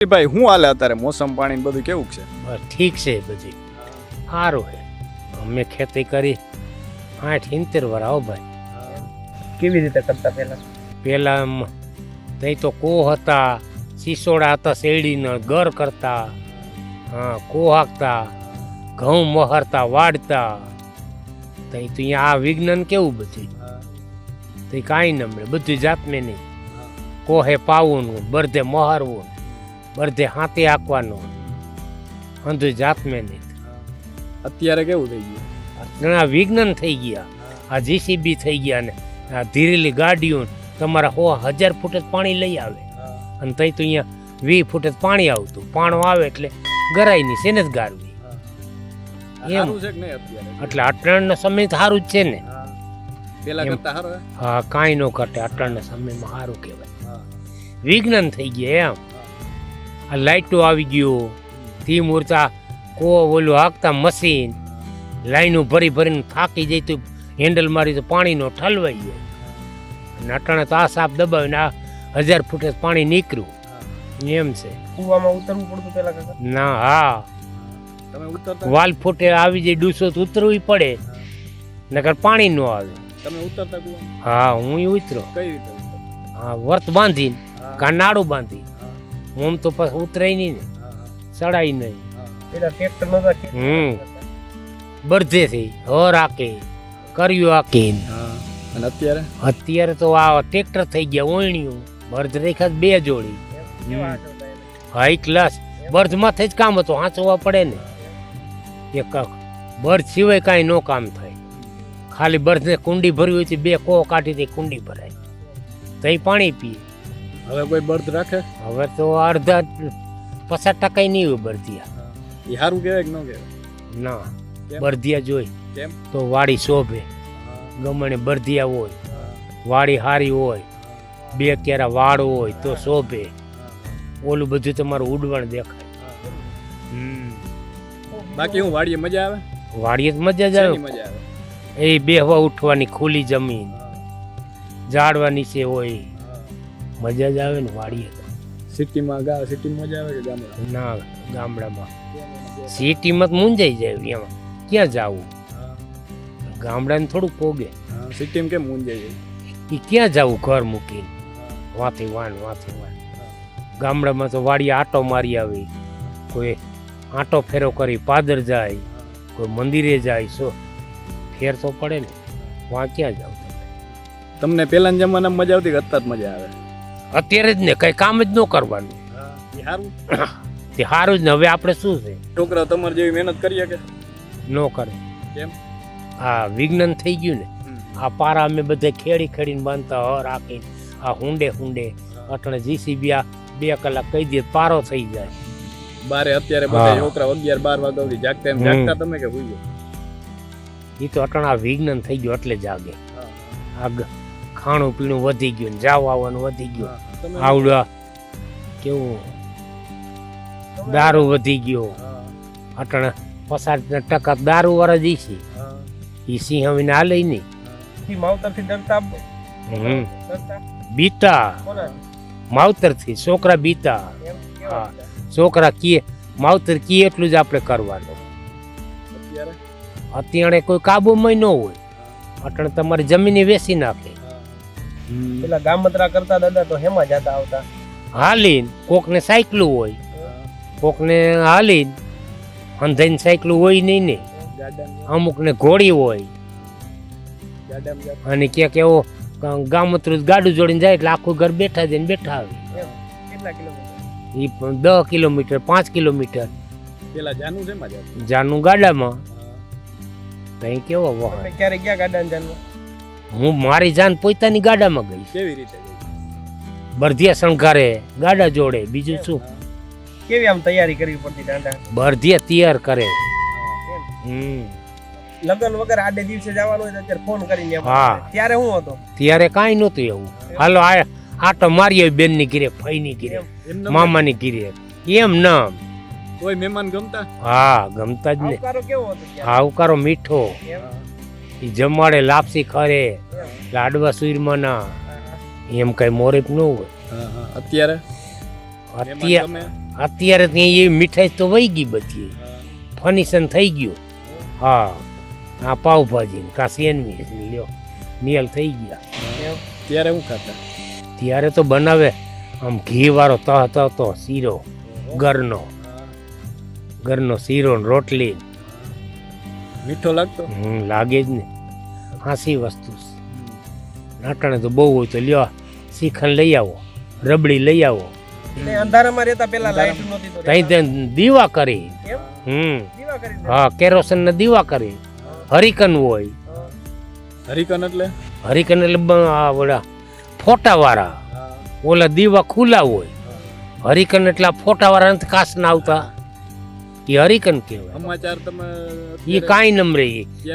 ભાઈ હું હાલે અત્યારે મોસમ પાણી બધું કેવું છે? બસ ઠીક છે, બધી સારું છે. અમે ખેતી કરી 60-70 વાર. આવો ભાઈ. કેવી રીતે કરતા પેલા નહીં તો કોહ હતા, સિસોડા હતા, શેરડીના ઘર કરતા, હા, કોહ હાંકતા, ઘઉં મહરતા, વાડતા. તો અહીંયા આ વિજ્ઞાન કેવું બધું, તો કાંઈ ન મળે, બધું જાતમે નહીં. કોહે પાવું, બરધે મહારવું, બરધે હાથે હાંકવાનું, અંધું જાતમે નહીં. અત્યારે કેવું થઈ ગયું? ઘણા વિજ્ઞાન થઈ ગયા, આ જીસીબી થઈ ગયા ને આ ધીરેલી ગાડીઓ તમારા 1000 ફૂટ જ પાણી લઈ આવે, અને તઈ તો અહીંયા 20 ફૂટ જ પાણી આવતું. પાણો આવે એટલે ગરાય નહીં, શેને જ ગારવી એમ. એટલે અટણનો સમય તો સારું જ છે ને, પેલા કરતા સારું. હા, કાંઈ ન ઘટે. અટણના સમયમાં સારું કહેવાય. વિજ્ઞાન થઈ ગયા એમ. આ લાઇટો આવી ગયો, થી મૂર્તા કો ઓલું હાંકતા મશીન, લાઈનો ભરી ભરીને થાકી જાય તો હેન્ડલ મારી તો પાણીનો ઠલવાઈ ગયો. અને અટાણે તો આ સાપ દબાવીને આ 1000 ફૂટ જ પાણી નીકળ્યું એમ છે. કુવામાં ઉતરવું પડતું પેલા કાકા? ના, હા, તમે ઉતરતા? વાલ ફૂટે આવી જાય ડૂસો તો ઉતરવું પડે, નકર પાણી ન આવે. તમે ઉતરતા કુવામાં? હા, હું ઉતરો. કઈ રીતે? હા, વર્ત બાંધીને કા નાડું બાંધી. હું તો પછી ઉતરાય નહીં ને, ચડાય નહીં. પેલા ટ્રેક્ટર નતા. બરધેથી હર હાકે, કર્યું હાકે. અને અત્યારે? અત્યારે તો આ ટ્રેક્ટર થઈ ગયા, ઓયણીયું. બર્ધ રેખા 2 જોડી. હાઈ ક્લાસ બર્ધ માથે જ કામ હતું, હાંચવા પડે ને. એક બર્ધ સિવાય કાંઈ નો કામ થાય. ખાલી બર્ધને કુંડી ભરવી હોય તો 2 કોહ કાઢી કુંડી ભરાય, તઈ પાણી પીએ. હવે કોઈ બર્ધ રાખે? હવે તો અડધા 50% નહીં હોય બરધિયા. એ સારું કહેવાય કે ન કહેવાય? ના, બરધિયા જોઈ કેમ? તો વાડી શોભે. ગમણે બરધિયા હોય, વાડી હારી હોય, 2 કેરા વાડ હોય તો શોભે. ઓલું બધું તમારું ઉડવણ દેખાય. બાકી હું વાડીએ મજા આવે? વાડીએ મજા જ આવે. મજા આવે એ બેહવા ઉઠવાની ખુલ્લી જમીન, ઝાડવા નીચે હોય, મજા જ આવે ને વાડીએ. સિટીમાં સિટીમાં મજા આવે કે ગામડા? ના, ગામડામાં. સિટીમાં મૂંઝાઈ જાય એમાં, ક્યાં જવું? ગામડાને થોડું પોગે. સિટીમાં કેમ મૂંઝાઈ જાય? એ ક્યાં જવું ઘર મૂકીને? વાથી વાન. ગામડામાં તો વાડીએ આટો મારી આવી, કોઈ આટો ફેરો કરી પાદર જાય, કોઈ મંદિરે જાય. શું ફેર તો પડે ને, વાં ક્યાં જાવ? તમને પેલાના જમાનામાં મજા આવતી કે અત્યારે મજા આવે? અત્યારે જ ને, કઈ કામ જ ન કરવાનું. તે સારું જ ને. હવે આપણે શું છે, છોકરા તમારે જેવી મહેનત કરીએ કે ન કરે? કેમ? હા, વિજ્ઞાન થઈ ગયું ને. આ પારા અમે બધે ખેડીને બાંધતા, હર રાખીને આ હુંડે અટણે જીસીબી 2 કલાક કહી દે પારો થઈ જાય. બારે અત્યારે બધા છોકરા 11-12 વાગ્યા સુધી જાગતા. એમ જાગતા તમે કે ભૂલી ગયો? એ તો અટણ આ વિજ્ઞાન થઈ ગયું એટલે જાગે. આ ખાણું પીણું વધી ગયું, જાવ આવવાનું વધી ગયું. આવડા કેવું દારૂ વધી ગયો. અટણ 50% દારૂ વાળા જ છે. એ સિંહ હવે હાલે નહીં. માવતરથી ડરતા? બીતા માવતરથી છોકરા બીતા. હા, છોકરા કીએ માવતર કીએ એટલું જ આપણે કરવાનું. અત્યારે કોઈ કાબુમાં ન હોય. અટણ તમારી જમીન વેચી નાખે. પેલા ગામતરા કરતા દાદા તો હેમાં જતા આવતા હાલીન. કોકને સાયકલું હોય, કોકને હાલીન. અંધાઈને સાયકલું હોય નહીં ને, અમુકને ઘોડી હોય. અને ક્યાંક એવો ગામતરું ગાડું જોડીને જાય એટલે આખું ઘર બેઠા જઈને બેઠા આવે. કેટલા કિલોમીટર? એ 10 કિલોમીટર 5 કિલોમીટર. પેલા જાનું છે મજા? જાનું ગાડામાં. કઈ કેવો વહાણ. ક્યારે ગયા ગાડા જાનમાં? હું મારી જાન પોતાની ગાડામાં ગઈ. કેવી રીતે ગઈ? બરધિયા શણગારે, ગાડા જોડે, બીજું શું. કેવી આમ તૈયારી કરવી પડતી દાદા? બરધિયા તૈયાર કરે. લગન વગર આડે દિવસે જવાનું હોય તો અત્યારે ફોન કરીને. હા, ત્યારે હું હતો ત્યારે કાંઈ નહોતું એવું. હાલો આટો મારી આવી બેન ની ઘીરે, ફઈ ની ઘીરે, મામા ની ઘીરે. એમ નામ કોઈ મહેમાન ગમતા? હા, ગમતા જ ને. આવકારો કેવો હતો? આવકારો મીઠો. એ જમાડે, લાપસી ખરે, લાડવા સુરમાના. એમ કઈ મોરેપ ન હોય. અત્યારે અત્યારે અત્યારે ત્યાં એ મીઠાઈ તો વહી ગઈ બધી, ફર્નિશન થઈ ગયું. હા, આ પાવભાજી કા સેન્ડવીચ લ્યો નિયલ થઈ ગયા. ત્યારે હું ખાતા ત્યારે તો બનાવે આમ ઘી વાળો તહતો શીરો, ઘરનો શીરો ને રોટલી. મીઠો લાગતો. લાગે જ ને, હાસી વસ્તુ. નાટાણે તો બહુ હોય તો લ્યો શ્રીખંડ લઈ આવો, રબડી લઈ આવો. એટલે અંધારામાં રહેતા પેલા લાઈટ નહોતી તો તઈ તે દીવા કરી. એમ દીવા કરી દે. હા, કેરોસીન ના દીવા કરી. હરિકન હોય. હરિકન એટલે હરિકન એટલે ઓલા ફોટા વાળા, ઓલા દીવા ખુલ્લા હોય. હરિકન એટલે આ ફોટા વાળા નથી કાસ ના આવતા, એ હરિકન કહેવાય. સમાચાર તમે એ કાંઈ નમરે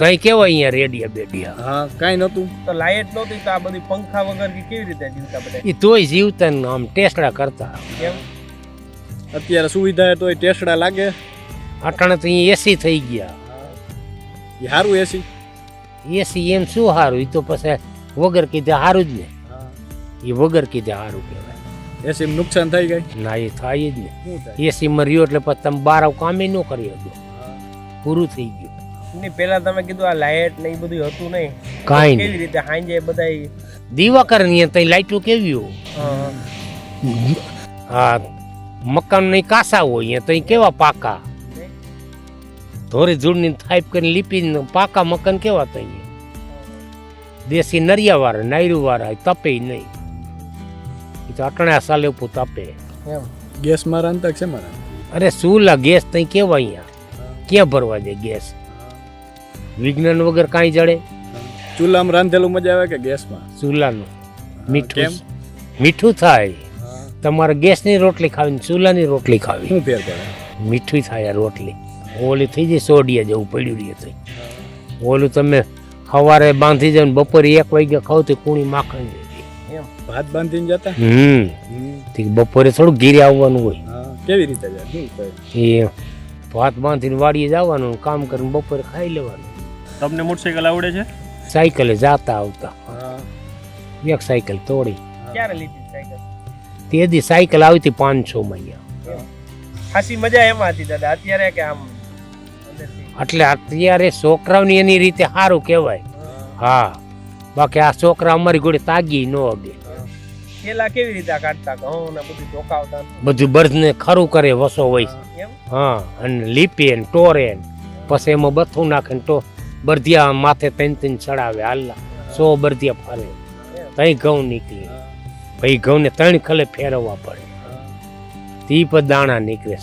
કઈ કેવાય અહીંયા રેડિયા બેડિયા. હા, કાંઈ નહોતું તો લાઈટ નહોતી તો આ બધી પંખા વગર કે કેવી રીતે જીવતા બધા? એ તોય જીવતા ને આમ ટેસડા કરતા. કેમ? અત્યારે સુવિધા તોય ટેસડા લાગે. અટાણે તો અહીંયા એસી થઈ ગયા. એ સારું એસી. એસી એમ શું સારું, એ તો પછી વગર કીધે સારું જ ને. એ વગર કીધે સારું કહેવાય. એસી નુકસાન થઈ ગઈ. ના, એ થાય જ ને. શું થાય? એસી માં રહ્યો એટલે પછી તમે બાર કામે ન કરી શકો, પૂરું થઈ ગયું. નહીં, પેલા તમે કીધું આ લાઈટ ને એ બધું હતું નહીં, કાંઈ કેવી નહીં. રીતે હાંજે બધા દીવા કરે ને ત્યાં લાઈટો કેવી હોય. હા, મકાન નહીં કાસા હોય અહીંયા તો કેવા પાકા, ધોરી ધૂળની થાઈપ કરીને લીપીને પાકા મકાન કેવા તો અહીંયા દેશી નરિયા વાળા, નાયરું વાળા તપે નહીં. એ તો અટણા સાલે ઉપર તપે. એમ ગેસ માં રાંધતા છે મારા. અરે સુલા ગેસ તઈ કેવા અહીંયા ક્યાં ભરવા જાય ગેસ? વિજ્ઞાન વગર કાંઈ જડે? ચૂલામાં રાંધેલું મજા આવે કે ગેસમાં? ચૂલાનું મીઠું કેમ? મીઠું થાય. તમારે ગેસની રોટલી ખાવી ને ચૂલાની રોટલી ખાવી, શું ફેર પડે? મીઠું થાય આ રોટલી. ઓલી થઈ જાય સોડિયા જેવું પડ્યું રહે તો. ઓલું તમે સવારે બાંધી જાવ ને બપોરે 1 વાગે ખાવ તો કુણી માખણ જાય. એમ ભાત બાંધીને જતા. બપોરે થોડું ઘીરે આવવાનું હોય. કેવી રીતે જાય? શું થાય? એ ભાત બાંધીને વાડીએ જવાનું, કામ કરીને બપોરે ખાઈ લેવાનું. તમને મોટરસાઇકલ આવડે છે? સાયકલે જાતા આવતા એક સાયકલ તોડી. ક્યારે લીધી સાયકલ? તે દી સાયકલ આવી હતી 500 માં અહીંયા. ખાસી મજા એમાં હતી દાદા. અત્યારે કે આમ અંદરથી એટલે અત્યારે છોકરાઓની એની રીતે સારું કહેવાય. હા, બાકી આ છોકરા અમારી જોડે તાગી ન અગે. પેલા કેવી રીતે કાઢતા ઘઉં ને બધું ઢોકાવતા? બધું બળદને ખરું કરે વસો હોય. એમ હા, અને લીપે ને ટોરે ને પછી એમાં બથું નાખે ને તો બરધિયા માથે 3 ચડાવે. હાલલા 100 બરધિયા ફરે તઈ ઘઉં નીકળે. ભાઈ ઘઉં ને 3 ખલે ફેરવવા પડે, તી પર દાણા નીકળે.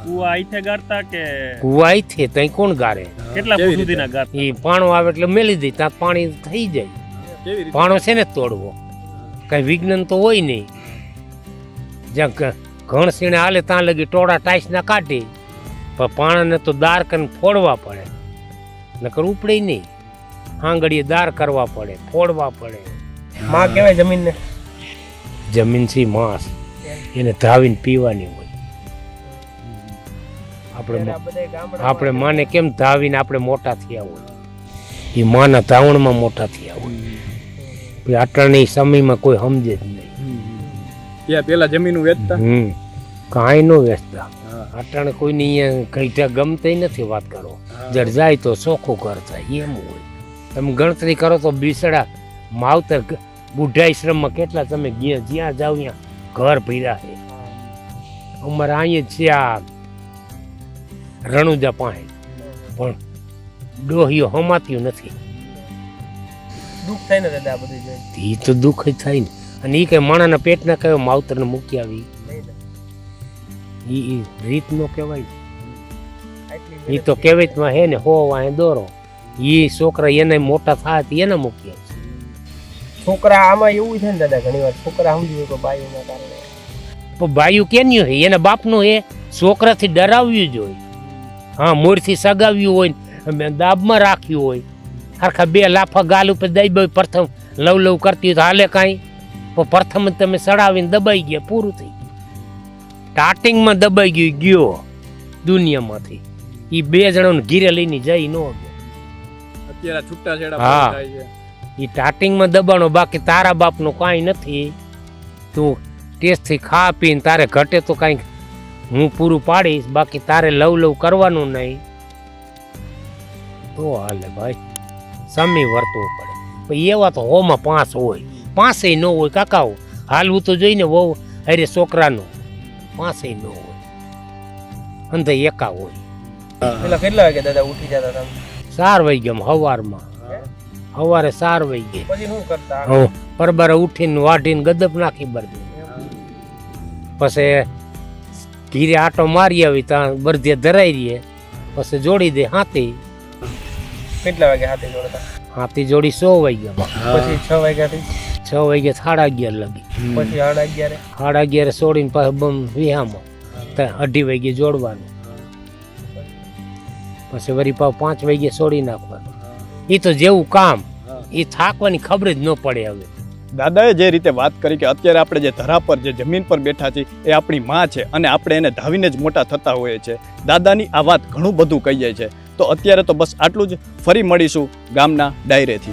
કુવા આઈથે ગાડતા કે કુવાઈ છે તઈ કોણ ગારે? કેટલા ફૂટ સુધીના ગાડતા? એ પાણો આવે એટલે મેલી દે, ત્યાં પાણી થઈ જાય. કેવી રીતે? પાણો છે ને તોડવો, કઈ વિજ્ઞાન તો હોય નહીં. જ્યાં ઘણ સીણે હાલે ત્યાં લગી ટોળા ટાઈસ ના કાઢી, પણ પાણાને તો દાર કરીને ફોડવા પડે, નકર ઉપડે નહીં. આંગળીએ દાર કરવા પડે, ફોડવા પડે. માં કહેવાય જમીનને. જમીન છે માંસ, એને ધાવીને પીવાની હોય. આપણે માને કેમ ધાવીને આપણે મોટા થયા હોય, એ માના ધાવણમાં મોટા થયા હોય. આટલાની સમયમાં કોઈ સમજે જ નહીં. ત્યાં પેલા જમીન વેચતા. કાંઈ ન વેચતા. અટાણે કોઈને અહીંયા કઈ ગમતી નથી વાત કરો. જર જાય તો ચોખ્ખું ઘર થાય એમ હોય. તમે ગણતરી કરો તો બિસડા માવતર બુઢાશ્રમમાં કેટલા તમે જ્યાં જાવ ત્યાં ઘર ભર્યા છે. અમારે અહીંયા છે આ રણુજા પાસે, પણ ડોહીઓ હમાત્યું નથી. દુઃખ થાય ને દાદા આ બધું જોઈને? એ તો દુઃખ જ થાય ને. અને એ કઈ માણાના પેટના કયો માવતરને મૂકી આવી, એ રીત નો કહેવાય. એ તો કહેવતમાં હે ને, હો વાહે દોરો. એ છોકરા એને મોટા થાય એને મૂકી આવશે. છોકરા આમાં એવું છે ને દાદા, ઘણી વાર છોકરા સમજ્યું કે બાયુના કારણે. પણ બાયું કેન્યું હે? એના બાપનું હે. છોકરાથી ડરાવ્યું જ હોય. હા, મોરથી સગાવ્યું હોય ને દાબમાં રાખ્યું હોય. હરખા 2 લાફા ગાલ ઉપર દઈ બે પ્રથમ લવ કરતી હોય તો હાલે કાંઈ? પણ પ્રથમ જ તમે સડાવીને દબાઈ ગયા, પૂરું થઈ ગયું. સ્ટાર્ટિંગમાં દબાઈ ગયો દુનિયામાંથી. એ 2 જણાને ઘીરે લઈને જઈ ન ગયો. અત્યારે છૂટા છેડા હા. થાય છે. એ સ્ટાર્ટિંગમાં દબાણો, બાકી તારા બાપનું કાંઈ નથી. તું ટેસ્ટથી ખા પીને તારે ઘટે તો કાંઈક હું પૂરું પાડીશ, બાકી તારે લવ કરવાનું નહીં. તો હાલે ભાઈ, સમી વર્તવું પડે. પણ એવા તો હોમાં 5 હોય, 5 ન હોય કાકાઓ. હાલવું તો જોઈને વહુ અરે છોકરાનું 5 ન હોય, અંધે એકા હોય. પેલા કેટલા વાગે દાદા ઉઠી જતા તમે? 4 વાગ્યામાં સવારમાં, સવારે 4 વાગે. પછી શું કરતા? પરબારે ઉઠીને વાઢીને ગદપ નાખી બરદી. પછી ઘીરે આટો મારી આવી, ત્યાં બરદે ધરાઈ રહીએ, પછી જોડી દે હાથી. કેટલા વાગે હાથે જોડતા? હાથી જોડી 100 વાગ્યામાં. પછી 6 વાગ્યાથી 6 વાગે 11:30 લગી. પછી 11:30 11:30 છોડીને પાછું બમ વિહામાં 2:30 વાગે જોડવાનું. પછી વળી પાછું 5 વાગે છોડી નાખવાનું. એ તો જેવું કામ, એ થાકવાની ખબર જ ન પડે. હવે દાદાએ જે રીતે વાત કરી કે અત્યારે આપણે જે ધરા પર જે જમીન પર બેઠા છીએ એ આપણી માં છે અને આપણે એને ધાવીને જ મોટા થતા હોઈએ છીએ. દાદાની આ વાત ઘણું બધું કહી જાય છે. તો અત્યારે તો બસ આટલું જ. ફરી મળીશું ગામના ડાયરેથી.